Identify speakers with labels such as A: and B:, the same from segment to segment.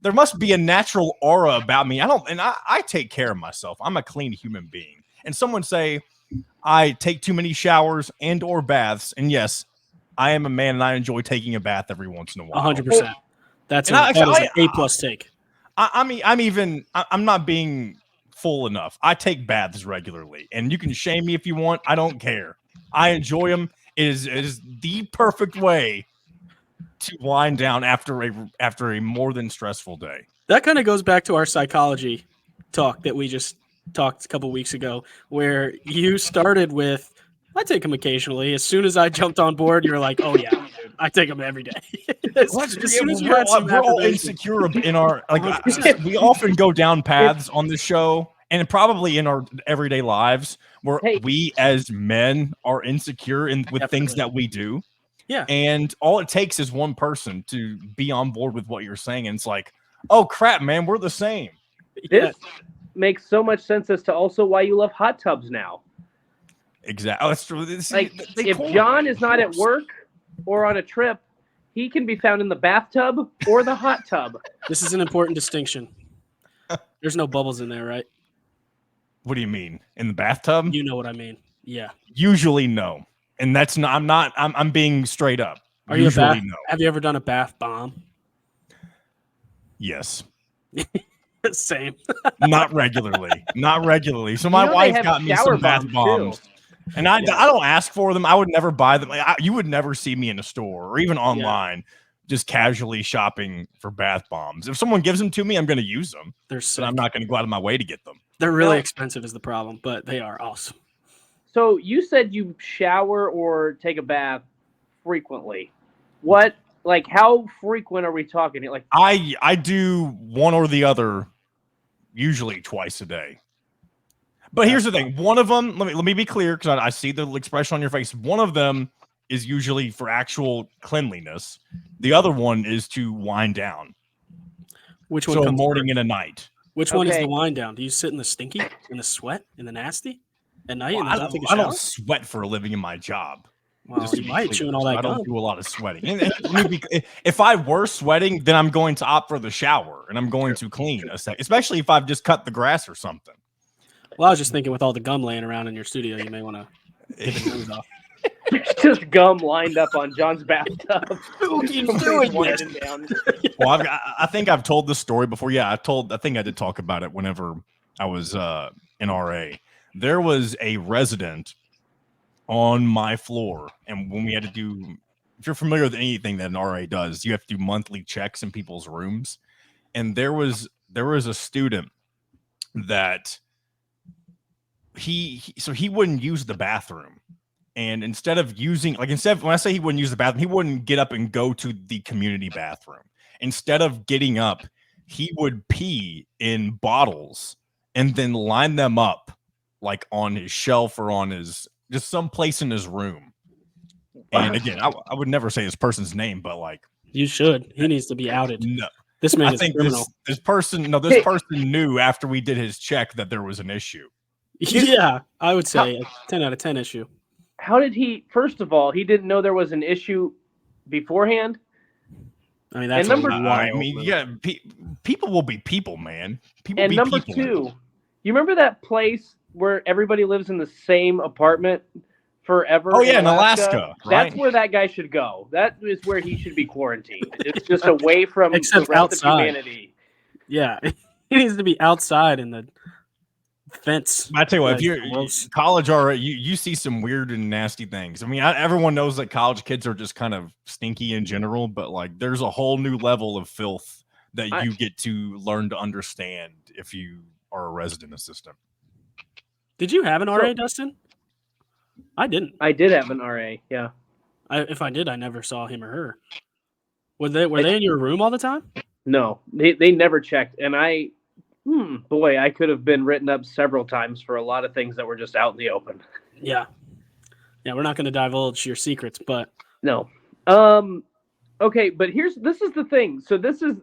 A: there must be a natural aura about me. I take care of myself. I'm a clean human being. And someone say I take too many showers and or baths. And yes, I am a man and I enjoy taking a bath every once in a while.
B: 100%. That is an A+ take.
A: I'm not being full enough. I take baths regularly, and you can shame me if you want. I don't care. I enjoy them. It is the perfect way to wind down after a more than stressful day.
B: That kind of goes back to our psychology talk that we just talked a couple weeks ago, where you started with, I take them occasionally. As soon as I jumped on board, you're like, oh yeah, dude, I take them every day. As soon as you had some
A: we're all insecure in our we often go down paths on the show and probably in our everyday lives where we as men are insecure with things that we do.
B: Yeah.
A: And all it takes is one person to be on board with what you're saying. And it's like, oh crap, man, we're the same.
C: This makes so much sense as to also why you love hot tubs now.
A: Exactly. That's true.
C: If John is not at work or on a trip, he can be found in the bathtub or the hot tub.
B: This is an important distinction. There's no bubbles in there, right?
A: What do you mean? In the bathtub?
B: You know what I mean. Yeah.
A: Usually no. And that's not I'm being straight up.
B: Are you usually no. Have you ever done a bath bomb?
A: Yes.
B: Same.
A: Not regularly. So my wife got me some bath bombs. Too. And I don't ask for them. I would never buy them. You would never see me in a store or even online just casually shopping for bath bombs. If someone gives them to me, I'm going to use them. But I'm not going to go out of my way to get them.
B: They're really expensive is the problem, but they are awesome.
C: So you said you shower or take a bath frequently. How frequent are we talking? Like
A: I do one or the other, usually twice a day. But here's the thing. One of them, let me be clear, because I see the expression on your face. One of them is usually for actual cleanliness. The other one is to wind down.
B: Which one?
A: So a morning and a night.
B: Which one is the wind down? Do you sit in the stinky, in the sweat, in the nasty at night?
A: Well, I don't sweat for a living in my job.
B: Well, you might chewing all that.
A: I don't do a lot of sweating. If I were sweating, then I'm going to opt for the shower and I'm going to clean a sec, especially if I've just cut the grass or something.
B: Well, I was just thinking with all the gum laying around in your studio, you may want to get the gums off.
C: Just gum lined up on John's bathtub.
A: Who keeps doing this? Well, I think I've told this story before. Yeah, I think I did talk about it whenever I was in RA. There was a resident on my floor, and when we had to do, if you're familiar with anything that an RA does, you have to do monthly checks in people's rooms. And there was a student that he wouldn't use the bathroom. And instead of when I say he wouldn't use the bathroom, he wouldn't get up and go to the community bathroom. Instead of getting up, he would pee in bottles and then line them up like on his shelf or on his just someplace in his room. And again, I would never say this person's name, but like
B: you should. He needs to be outed.
A: No,
B: this man is criminal.
A: This person knew after we did his check that there was an issue.
B: Yeah, I would say a 10 out of 10 issue.
C: How did he? First of all, he didn't know there was an issue beforehand.
B: I mean, that's
C: number.
A: People will be people, man.
C: And number two, you remember that place where everybody lives in the same apartment forever?
A: Oh yeah, in Alaska. Right?
C: That's where that guy should go. That is where he should be quarantined. It's just away from the rest
B: outside.
C: of humanity.
B: Yeah, he needs to be outside in the fence.
A: I tell you what, if you're college, you see some weird and nasty things. I mean, everyone knows that college kids are just kind of stinky in general, but like there's a whole new level of filth that you get to learn to understand if you are a resident assistant.
B: Did you have an RA, Dustin? I didn't.
C: I did have an RA, yeah.
B: If I did, I never saw him or her. Were they in your room all the time?
C: No, they never checked, and I could have been written up several times for a lot of things that were just out in the open.
B: Yeah. Yeah, we're not going to divulge your secrets, but
C: no. Okay, but this is the thing. So this is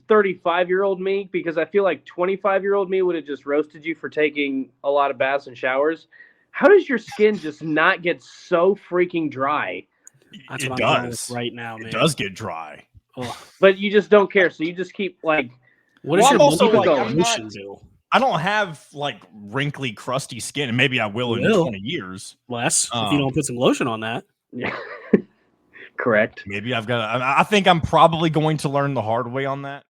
C: 35-year-old me, because I feel like 25-year-old me would have just roasted you for taking a lot of baths and showers. How does your skin just not get so freaking dry?
B: That's what I'm doing right now, man.
A: It does get dry.
C: but you just don't care. So you just keep like.
B: What does
A: Well,
B: your
A: I'm also,
B: monkey
A: like, I'm
B: lotion do?
A: I don't have like wrinkly, crusty skin, and maybe I will in 20 years.
B: Less if you don't put some lotion on that.
C: Yeah. Correct.
A: Maybe I've got. I think I'm probably going to learn the hard way on that.